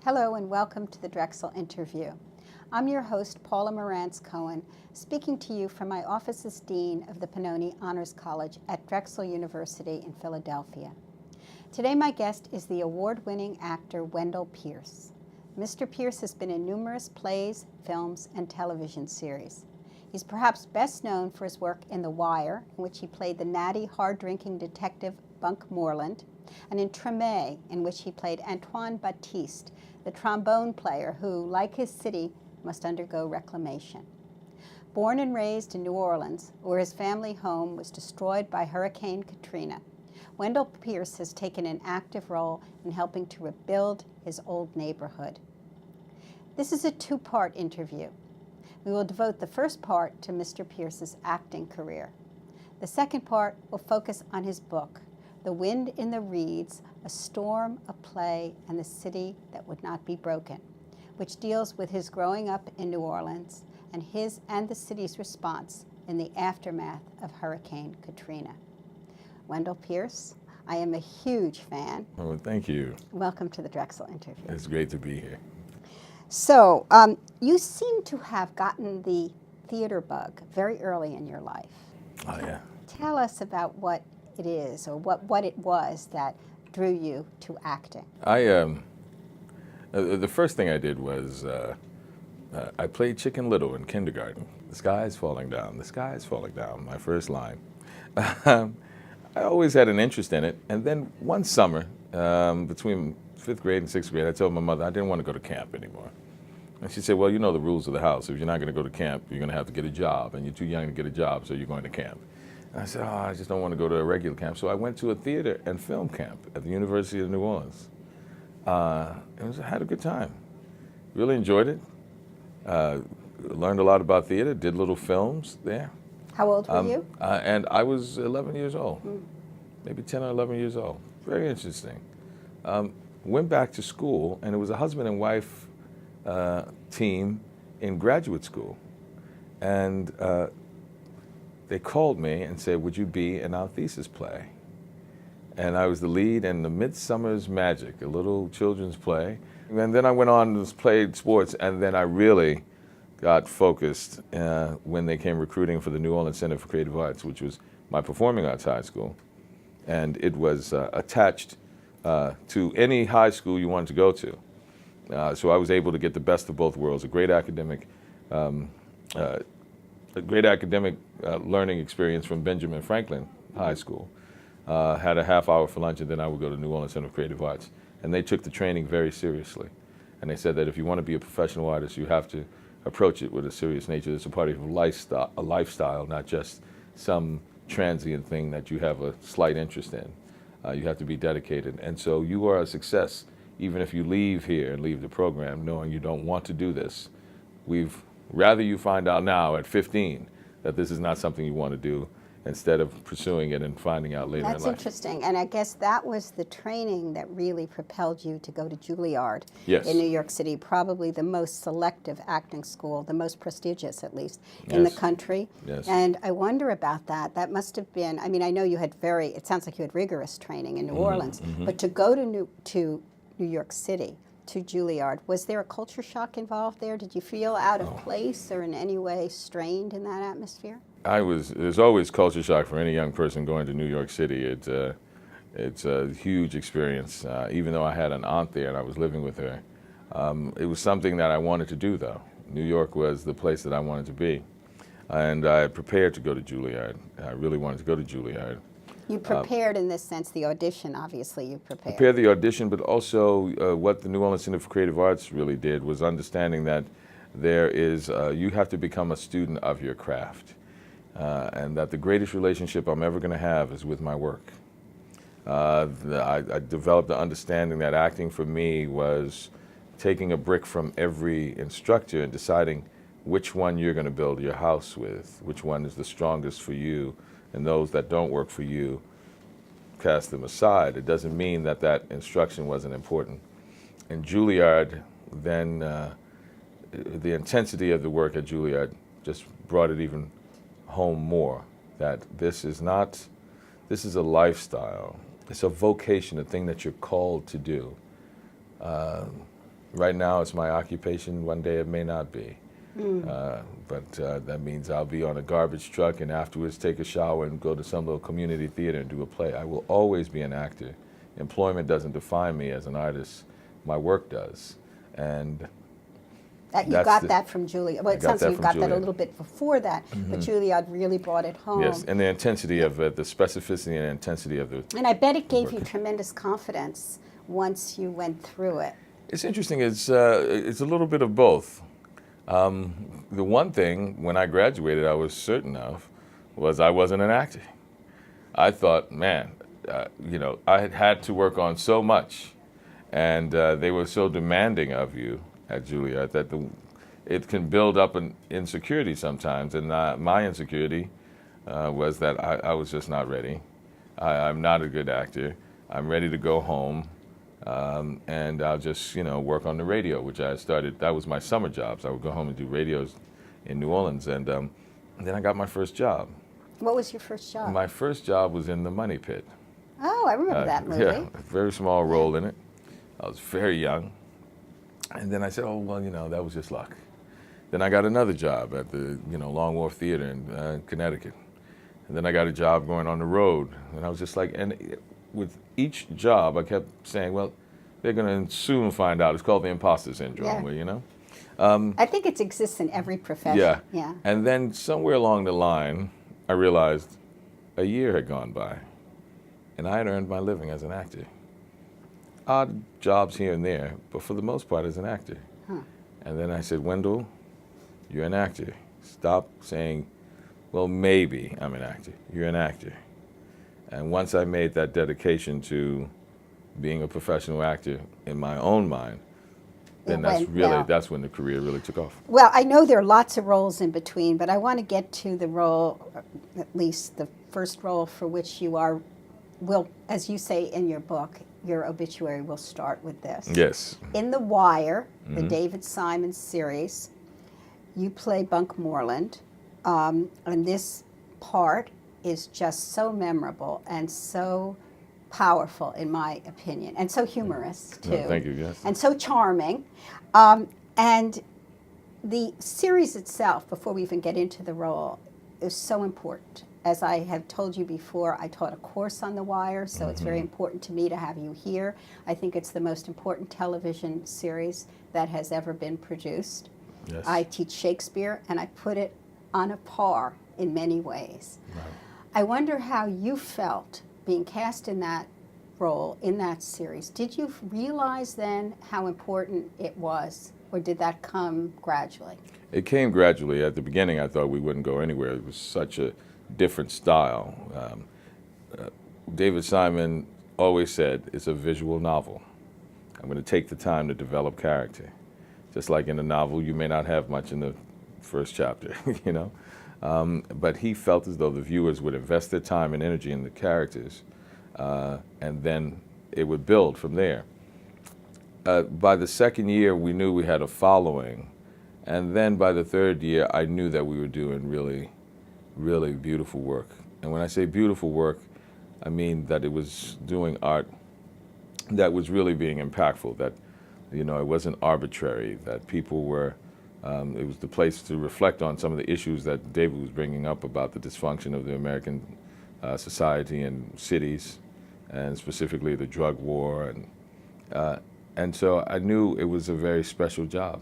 Hello and welcome to the Drexel Interview. I'm your host, Paula Morantz-Cohen, speaking to you from my office as Dean of the Pennoni Honors College at Drexel University in Philadelphia. Today my guest is the award-winning actor Wendell Pierce. Mr. Pierce has been in numerous plays, films, and television series. He's perhaps best known for his work in The Wire, in which he played the natty, hard-drinking detective Bunk Moreland, and in Treme, in which he played Antoine Baptiste, the trombone player who, like his city, must undergo reclamation. Born and raised in New Orleans, where his family home was destroyed by Hurricane Katrina, Wendell Pierce has taken an active role in helping to rebuild his old neighborhood. This is a two-part interview. We will devote the first part to Mr. Pierce's acting career. The second part will focus on his book, The Wind in the Reeds, A Storm, a Play, and the City That Would Not Be Broken, which deals with his growing up in New Orleans and his and the city's response in the aftermath of Hurricane Katrina. Wendell Pierce, I am a huge fan. Oh, thank you. Welcome to the Drexel Interview. It's great to be here. So, you seem to have gotten the theater bug very early in your life. Oh, yeah. Tell us about what it is, or what it was that drew you to acting. The first thing I did was I played Chicken Little in kindergarten. The sky is falling down, the sky is falling down, my first line. I always had an interest in it, and then one summer, between 5th grade and 6th grade, I told my mother I didn't want to go to camp anymore. And she said, well, you know the rules of the house. If you're not going to go to camp, you're going to have to get a job, and you're too young to get a job, so you're going to camp. And I said, oh, I just don't want to go to a regular camp. So I went to a theater and film camp at the University of New Orleans. I had a good time. Really enjoyed it. Learned a lot about theater, did little films there. How old were you? And I was 11 years old, maybe 10 or 11 years old. Very interesting. Went back to school, and it was a husband and wife team in graduate school. And they called me and said, would you be in our thesis play? And I was the lead in The Midsummer's Magic, a little children's play. And then I went on and played sports, and then I really got focused when they came recruiting for the New Orleans Center for Creative Arts, which was my performing arts high school. And it was attached to any high school you wanted to go to. So I was able to get the best of both worlds, a great academic learning experience from Benjamin Franklin High School. Had a half hour for lunch, and then I would go to New Orleans Center for Creative Arts. And they took the training very seriously. And they said that if you want to be a professional artist, you have to approach it with a serious nature. It's a part of a lifestyle, not just some transient thing that you have a slight interest in. You have to be dedicated. And so you are a success, even if you leave here and leave the program knowing you don't want to do this. We'd rather you find out now at 15 that this is not something you want to do, instead of pursuing it and finding out later in life. That's interesting, and I guess that was the training that really propelled you to go to Juilliard Yes. in New York City, probably the most selective acting school, the most prestigious at least, in the Yes. country. Yes. And I wonder about that. That must have been, I mean, I know you had it sounds like you had rigorous training in New Orleans, but to go to New York City, to Juilliard, was there a culture shock involved there? Did you feel out of place or in any way strained in that atmosphere? There's always culture shock for any young person going to New York City. It's a huge experience. Even though I had an aunt there and I was living with her, it was something that I wanted to do, though. New York was the place that I wanted to be. And I prepared to go to Juilliard. I really wanted to go to Juilliard. You prepared in this sense, the audition, obviously you prepared. Prepared the audition, but also what the New Orleans Center for Creative Arts really did was understanding that you have to become a student of your craft. And that the greatest relationship I'm ever going to have is with my work. I developed the understanding that acting for me was taking a brick from every instructor and deciding which one you're going to build your house with, which one is the strongest for you, and those that don't work for you, cast them aside. It doesn't mean that that instruction wasn't important. In Juilliard, then the intensity of the work at Juilliard just brought it even home more, that this is a lifestyle. It's a vocation, a thing that you're called to do. Right now, it's my occupation. One day it may not be. But that means I'll be on a garbage truck and afterwards take a shower and go to some little community theater and do a play. I will always be an actor. Employment doesn't define me as an artist. My work does. And You got that from Juilliard. Well, it sounds like you got that a Juilliard. little bit before that, but Juilliard really brought it home. Yes, and the intensity of it, the specificity and intensity of the And I bet it gave work. you tremendous confidence once you went through it. It's interesting. It's a little bit of both. The one thing, when I graduated, I was certain of, was I wasn't an actor. I thought, man, I had had to work on so much, and they were so demanding of you at Juilliard that it can build up an insecurity sometimes. And my insecurity was that I was just not ready. I'm not a good actor. I'm ready to go home. And I'll just, work on the radio, which I started. That was my summer jobs. I would go home and do radios in New Orleans, and then I got my first job. What was your first job? My first job was in The Money Pit. Oh, I remember that movie. Yeah, a very small role in it. I was very young, and then I said, oh well, that was just luck. Then I got another job at the Long Wharf Theater in Connecticut, and then I got a job going on the road, and I was just like, and with each job, I kept saying, well, they're going to soon find out. It's called the Imposter Syndrome, Yeah. I think it exists in every profession. Yeah. And then somewhere along the line, I realized a year had gone by, and I had earned my living as an actor. Odd jobs here and there, but for the most part as an actor. And then I said, Wendell, you're an actor. Stop saying, well, maybe I'm an actor. You're an actor. And once I made that dedication to being a professional actor in my own mind, then that's when the career really took off. Well, I know there are lots of roles in between, but I want to get to the role, at least the first role for which you will, as you say in your book, your obituary will start with this. Yes. In The Wire, the David Simon series, you play Bunk Moreland, and this part is just so memorable and so powerful, in my opinion, and so humorous, too. No, thank you, yes. And so charming. And the series itself, before we even get into the role, is so important. As I have told you before, I taught a course on The Wire, so it's very important to me to have you here. I think it's the most important television series that has ever been produced. Yes. I teach Shakespeare, and I put it on a par in many ways. Right. I wonder how you felt being cast in that role, in that series. Did you realize then how important it was, or did that come gradually? It came gradually. At the beginning, I thought we wouldn't go anywhere. It was such a different style. David Simon always said, it's a visual novel. I'm going to take the time to develop character. Just like in a novel, you may not have much in the first chapter, but he felt as though the viewers would invest their time and energy in the characters, and then it would build from there. By the second year, we knew we had a following, and then by the third year, I knew that we were doing really, really beautiful work. And when I say beautiful work, I mean that it was doing art that was really being impactful, that it wasn't arbitrary, that people were, it was the place to reflect on some of the issues that David was bringing up about the dysfunction of the American society and cities, and specifically the drug war. And so I knew it was a very special job.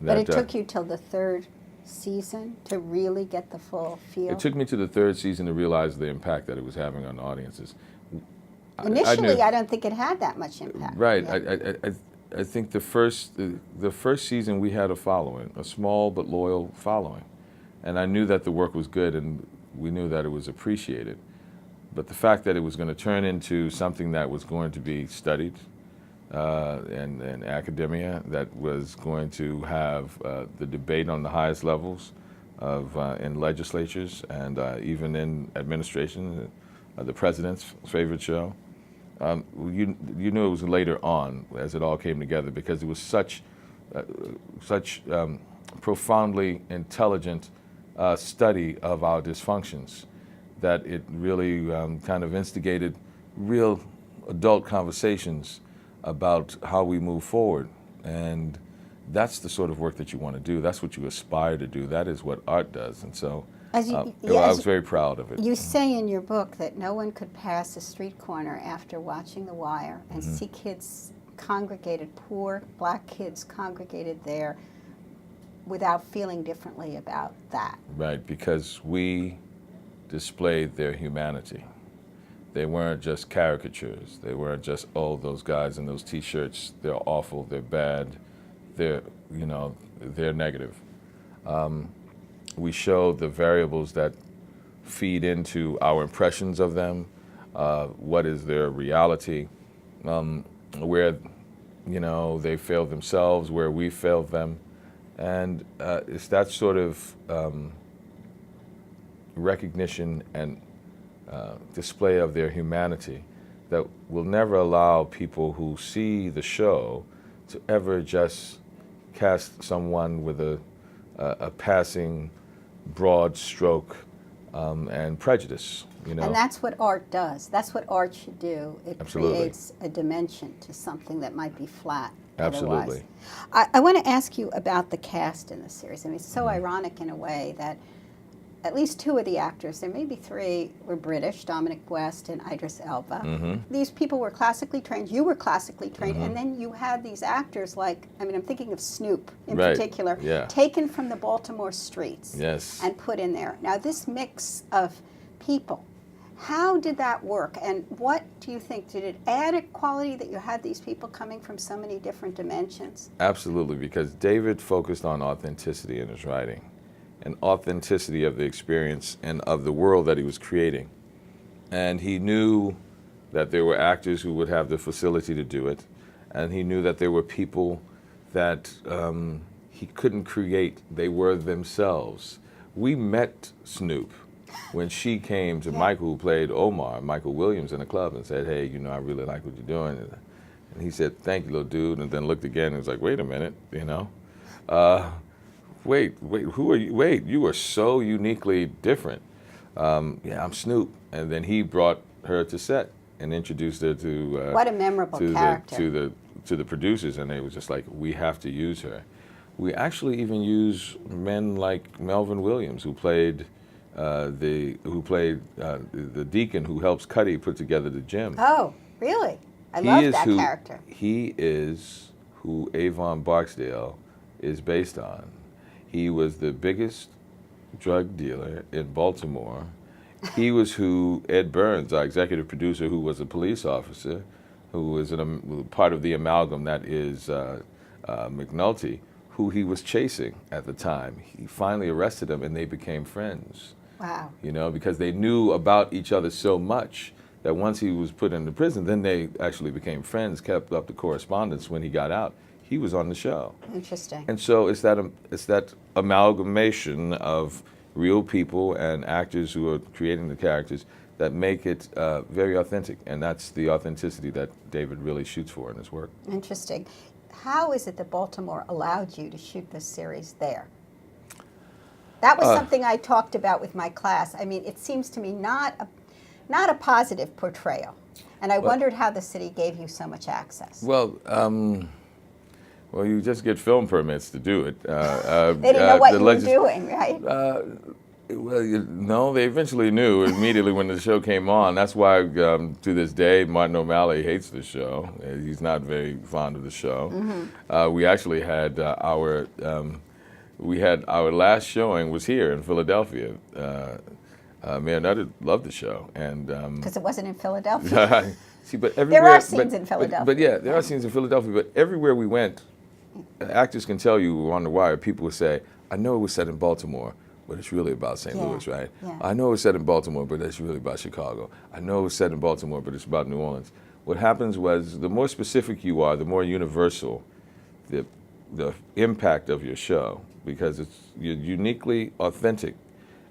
But it took you till the third season to really get the full feel? It took me to the third season to realize the impact that it was having on audiences. Initially, I don't think it had that much impact. Right. Yeah. I think the first season we had a following, a small but loyal following. And I knew that the work was good, and we knew that it was appreciated. But the fact that it was going to turn into something that was going to be studied in academia, that was going to have the debate on the highest levels in legislatures and even in administration, the president's favorite show. You knew it was later on as it all came together, because it was such profoundly intelligent study of our dysfunctions that it really kind of instigated real adult conversations about how we move forward And that's the sort of work that you want to do. That's what you aspire to do. That is what art does. And so I was very proud of it. You say in your book that no one could pass a street corner after watching The Wire and see kids congregated, poor black kids congregated there, without feeling differently about that. Right, because we displayed their humanity. They weren't just caricatures. They weren't just, oh, those guys in those T-shirts, they're awful, they're bad, they're negative. We showed the variables that feed into our impressions of them, what is their reality, where, they failed themselves, where we failed them. And it's that sort of recognition and display of their humanity that will never allow people who see the show to ever just cast someone with a passing broad stroke and prejudice. And that's what art does. That's what art should do. It Absolutely. Creates a dimension to something that might be flat. Absolutely. Otherwise. I want to ask you about the cast in the series. I mean, it's so ironic in a way that at least two of the actors, there may be three, were British, Dominic West and Idris Elba. These people were classically trained. You were classically trained. And then you had these actors like, I'm thinking of Snoop in particular, taken from the Baltimore streets and put in there. Now, this mix of people, how did that work? And what do you think? Did it add a quality that you had these people coming from so many different dimensions? Absolutely, because David focused on authenticity in his writing, and authenticity of the experience and of the world that he was creating. And he knew that there were actors who would have the facility to do it, and he knew that there were people that he couldn't create. They were themselves. We met Snoop when she came to Michael, who played Omar, Michael Williams, in a club and said, hey, I really like what you're doing. And he said, thank you, little dude, and then looked again and was like, wait a minute, wait, who are you? Wait, you are so uniquely different. I'm Snoop. And then he brought her to set and introduced her to what a memorable character. To the producers, and they were just like, we have to use her. We actually even use men like Melvin Williams, who played the deacon who helps Cuddy put together the gym. Oh, really? I love that character. He is who Avon Barksdale is based on. He was the biggest drug dealer in Baltimore. He was who Ed Burns, our executive producer, who was a police officer, who was part of the amalgam that is McNulty, who he was chasing at the time. He finally arrested him, and they became friends. Wow. Because they knew about each other so much that once he was put into prison, then they actually became friends, kept up the correspondence. When he got out, he was on the show. Interesting. And so it's that amalgamation of real people and actors who are creating the characters that make it very authentic. And that's the authenticity that David really shoots for in his work. Interesting. How is it that Baltimore allowed you to shoot this series there? That was something I talked about with my class. I mean, it seems to me not a positive portrayal. And I wondered how the city gave you so much access. Well, you just get film permits to do it. They didn't know what you were doing, right? No, they eventually knew immediately when the show came on. That's why, to this day, Martin O'Malley hates the show. He's not very fond of the show. We actually had our last showing was here in Philadelphia. Mayor Nutter loved the show, and because it wasn't in Philadelphia. See, but everywhere there are scenes in Philadelphia. But yeah, there are scenes in Philadelphia. But everywhere we went, actors can tell you on The Wire. People would say, "I know it was set in Baltimore, but it's really about St. Louis, right? Yeah. I know it was set in Baltimore, but it's really about Chicago. I know it was set in Baltimore, but it's about New Orleans." What happens was, the more specific you are, the more universal the impact of your show, because you're uniquely authentic,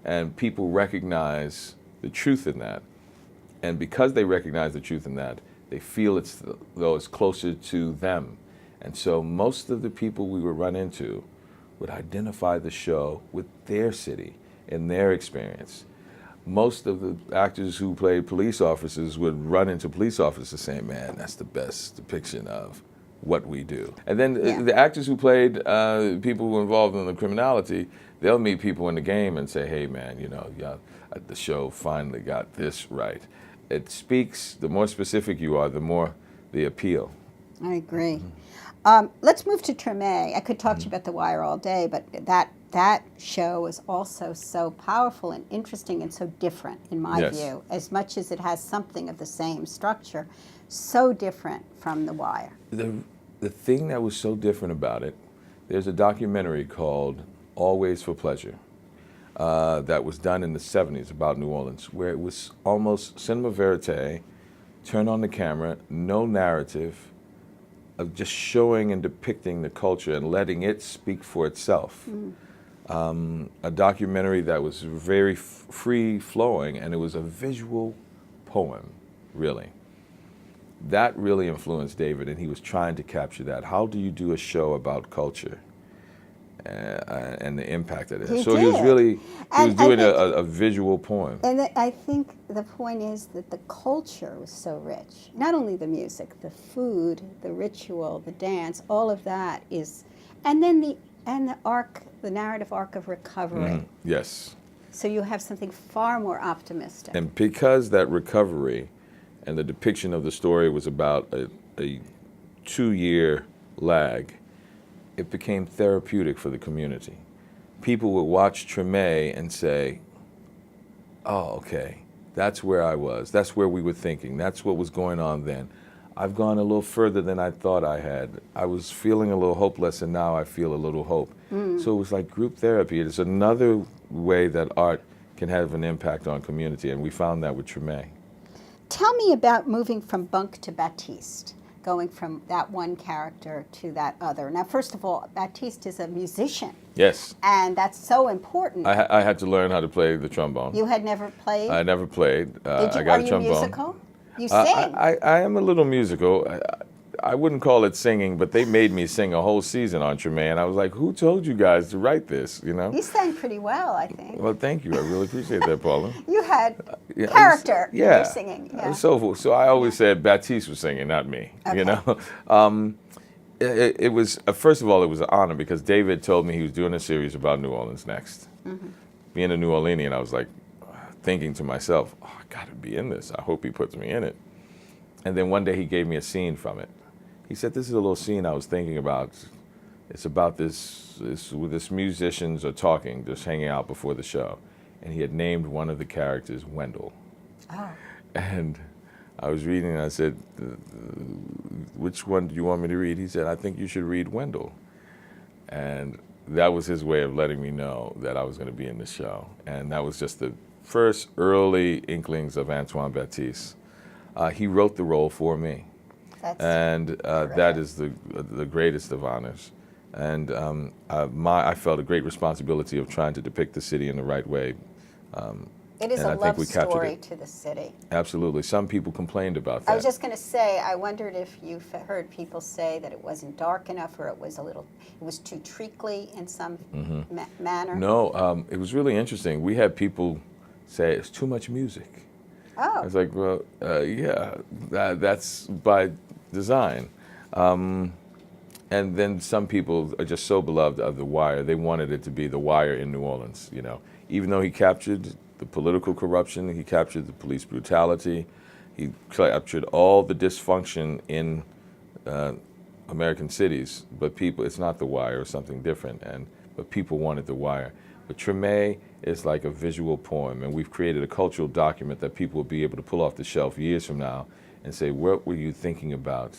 and people recognize the truth in that. And because they recognize the truth in that, they feel though it's closer to them. And so most of the people we would run into would identify the show with their city and their experience. Most of the actors who played police officers would run into police officers saying, "Man, that's the best depiction of what we do. And then Yeah. the actors who played people who were involved in the criminality, they'll meet people in the game and say, hey man, yeah, the show finally got this right. It speaks, the more specific you are, the more the appeal. I agree. Let's move to Treme. I could talk to you about The Wire all day, but that show is also so powerful and interesting and so different, in my Yes. view. As much as it has something of the same structure, so different from The Wire. The thing that was so different about it, there's a documentary called Always for Pleasure that was done in the 70s about New Orleans, where it was almost cinema verite, turn on the camera, no narrative, of just showing and depicting the culture and letting it speak for itself. A documentary that was very free-flowing, and it was a visual poem, really. That really influenced David, and he was trying to capture that. How do you do a show about culture and the impact of it? He So he was did. really, he was And I doing think- a visual poem. And I think the point is that the culture was so rich. Not only the music, the food, the ritual, the dance, all of that is, and then the arc, the narrative arc of recovery. Yes. So you have something far more optimistic. And because that recovery and the depiction of the story was about a 2-year lag, it became therapeutic for the community. People would watch Treme and say, oh, okay, that's where I was. That's where we were thinking. That's what was going on then. I've gone a little further than I thought I had. I was feeling a little hopeless, and now I feel a little hope. So it was like group therapy. It's another way that art can have an impact on community, and we found that with Treme. Tell me about moving from Bunk to Baptiste, going from that one character to that other. Now, first of all, Baptiste is a musician, Yes, and that's so important. I had to learn how to play the trombone. You had never played? I never played. Did you, I got are a you trombone. musical? You sing? I am a little musical. I wouldn't call it singing, but they made me sing a whole season on Treme, and I was like, who told you guys to write this, You sang pretty well, I think. Well, thank you. I really appreciate that, Paula. You had Yeah, character in yeah. your singing. Yeah. So I always said Baptiste was singing, not me. Okay. It was, first of all, it was an honor because David told me he was doing a series about New Orleans next. Being a New Orleanian, I was like thinking to myself, oh, I got to be in this. I hope he puts me in it. And then one day he gave me a scene from it. He said, this is a little scene I was thinking about. It's about this musicians are talking, just hanging out before the show. And he had named one of the characters Wendell. Oh. And I was reading and I said, which one do you want me to read? He said, I think you should read Wendell. And that was his way of letting me know that I was going to be in the show. And that was just the first early inklings of Antoine Baptiste. He wrote the role for me. And that is the greatest of honors. And I felt a great responsibility of trying to depict the city in the right way. It is and a I think love we captured story it. to the city. Absolutely. Some people complained about that. I was just going to say, I wondered if you've heard people say that it wasn't dark enough or it was too treacly in some manner. No, it was really interesting. We had people say it's too much music. I Oh. was like, well, yeah, that's by design. And then some people are just so beloved of The Wire, they wanted it to be The Wire in New Orleans, Even though he captured the political corruption, he captured the police brutality, he captured all the dysfunction in American cities, but it's not The Wire or something different, but people wanted The Wire. But Treme is like a visual poem, and we've created a cultural document that people will be able to pull off the shelf years from now and say, what were you thinking about,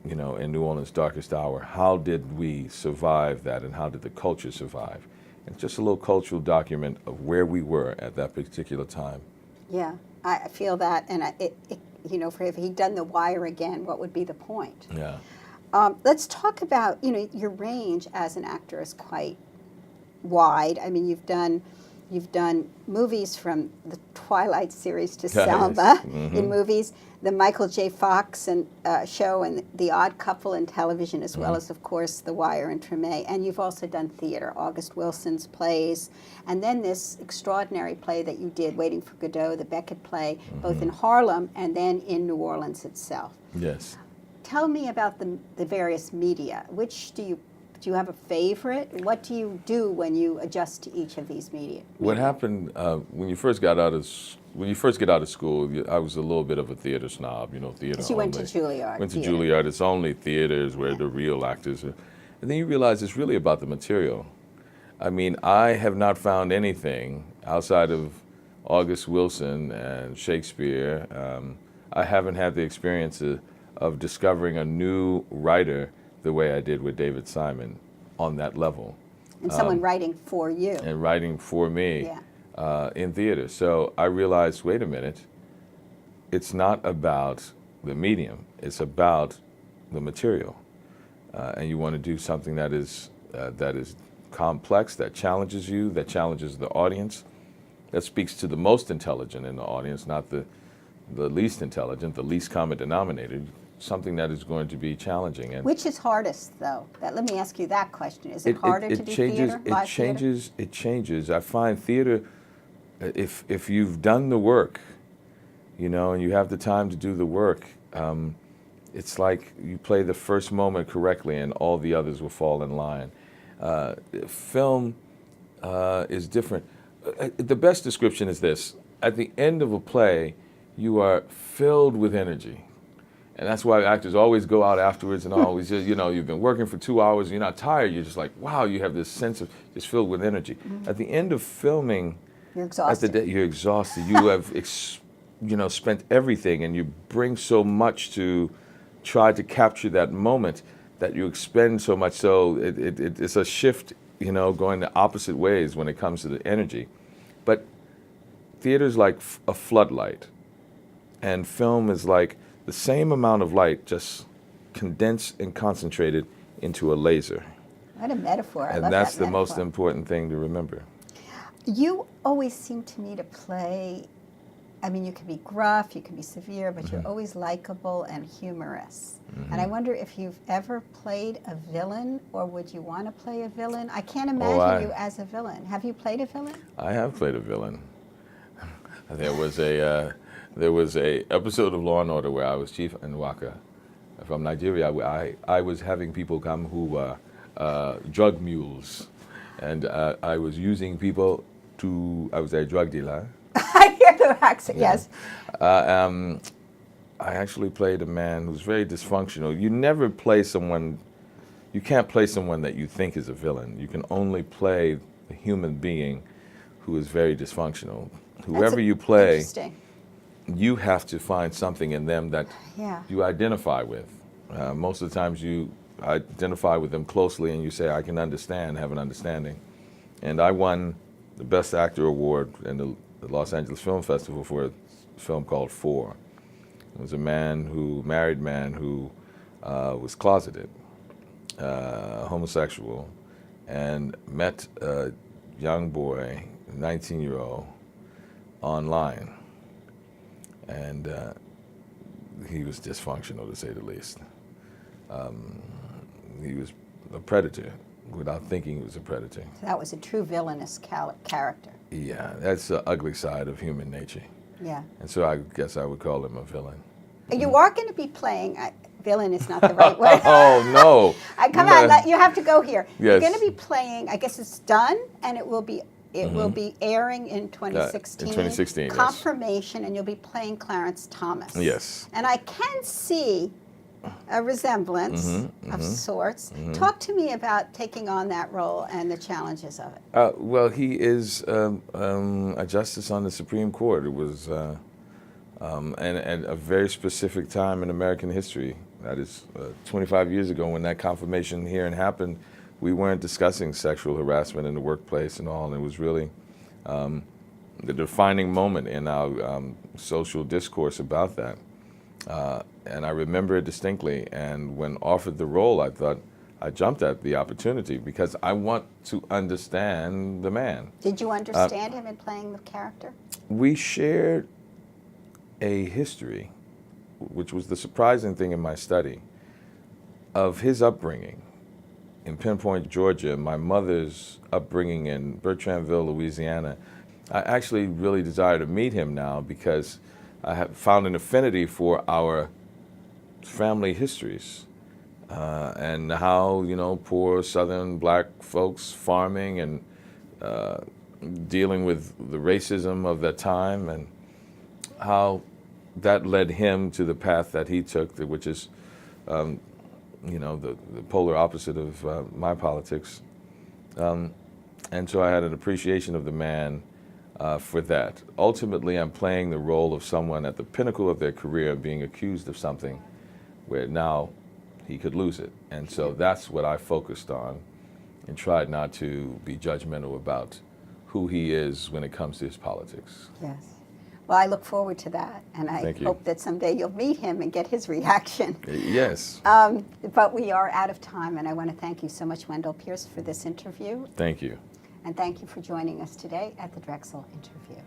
in New Orleans' darkest hour? How did we survive that, and how did the culture survive? And it's just a little cultural document of where we were at that particular time. Yeah, I feel that, and if he'd done The Wire again, what would be the point? Yeah. Let's talk about, your range as an actor is quite wide. I mean, you've done movies from the Twilight series to Selma in movies, the Michael J. Fox show, and The Odd Couple in television, as well as, of course, The Wire and Treme. And you've also done theater, August Wilson's plays, and then this extraordinary play that you did, Waiting for Godot, the Beckett play, both in Harlem and then in New Orleans itself. Yes. Tell me about the various media. Which do you have a favorite? What do you do when you adjust to each of these media? What happened when you first get out of school? I was a little bit of a theater snob, theater. Because you went to Juilliard. Went to Juilliard. It's only theaters where the real actors are. And then you realize it's really about the material. I mean, I have not found anything outside of August Wilson and Shakespeare. I haven't had the experience of discovering a new writer the way I did with David Simon on that level. And someone writing for you. And writing for me Yeah. In theater. So I realized, wait a minute, it's not about the medium, it's about the material. And you want to do something that is complex, that challenges you, that challenges the audience, that speaks to the most intelligent in the audience, not the least intelligent, the least common denominator, something that is going to be challenging. And which is hardest, though? Let me ask you that question. Is it harder to do theater? It changes. I find theater, if you've done the work, and you have the time to do the work, it's like you play the first moment correctly and all the others will fall in line. Film is different. The best description is this. At the end of a play, you are filled with energy. And that's why actors always go out afterwards and always, you've been working for 2 hours, and you're not tired. You're just like, wow, you have this sense of just filled with energy. Mm-hmm. At the end of filming, you're exhausted. You're exhausted. You have, spent everything, and you bring so much to try to capture that moment that you expend so much. So it's a shift, going the opposite ways when it comes to the energy. But theater's like a floodlight, and film is like the same amount of light, just condensed and concentrated into a laser. What a metaphor. I and love that's that the most important thing to remember. You always seem to me to play, you can be gruff, you can be severe, but you're always likable and humorous. And I wonder if you've ever played a villain, or would you want to play a villain? I can't imagine you as a villain. Have you played a villain? I have played a villain. There was a episode of Law and Order where I was Chief Nwaka from Nigeria. I was having people come who were drug mules, and I was using people I was a drug dealer. I hear the accent, yes. I actually played a man who's very dysfunctional. You never play someone, you can't play someone that you think is a villain. You can only play a human being who is very dysfunctional. Whoever you play, you have to find something in them that you identify with. Most of the times you identify with them closely and you say, I can understand, have an understanding. And I won the Best Actor Award in the Los Angeles Film Festival for a film called Four. It was a married man who was closeted, homosexual, and met a young boy, 19-year-old, online. And he was dysfunctional, to say the least. He was a predator without thinking he was a predator. So that was a true villainous character. Yeah, that's the ugly side of human nature. Yeah. And so I guess I would call him a villain. You are going to be playing, villain is not the right word. Oh, no. Come on, you have to go here. Yes. You're going to be playing, I guess it's done, and it will be airing in 2016. In 2016, Confirmation, yes. And you'll be playing Clarence Thomas. Yes. And I can see a resemblance of sorts. Talk to me about taking on that role and the challenges of it. Well, he is a justice on the Supreme Court. It was and a very specific time in American history. That is 25 years ago when that confirmation hearing happened. We weren't discussing sexual harassment in the workplace and all, and it was really the defining moment in our social discourse about that. And I remember it distinctly, and when offered the role, I thought I jumped at the opportunity because I want to understand the man. Did you understand him in playing the character? We shared a history, which was the surprising thing in my study, of his upbringing in Pinpoint, Georgia, my mother's upbringing in Bertrandville, Louisiana. I actually really desire to meet him now because I have found an affinity for our family histories and how, you know, poor Southern black folks farming and dealing with the racism of that time, and how that led him to the path that he took, which is, you know, the polar opposite of my politics. And so I had an appreciation of the man for that. Ultimately, I'm playing the role of someone at the pinnacle of their career being accused of something where now he could lose it. And so that's what I focused on and tried not to be judgmental about who he is when it comes to his politics. Yes. Well, I look forward to that, and I hope that someday you'll meet him and get his reaction. Yes. But we are out of time, and I want to thank you so much, Wendell Pierce, for this interview. Thank you. And thank you for joining us today at the Drexel Interview.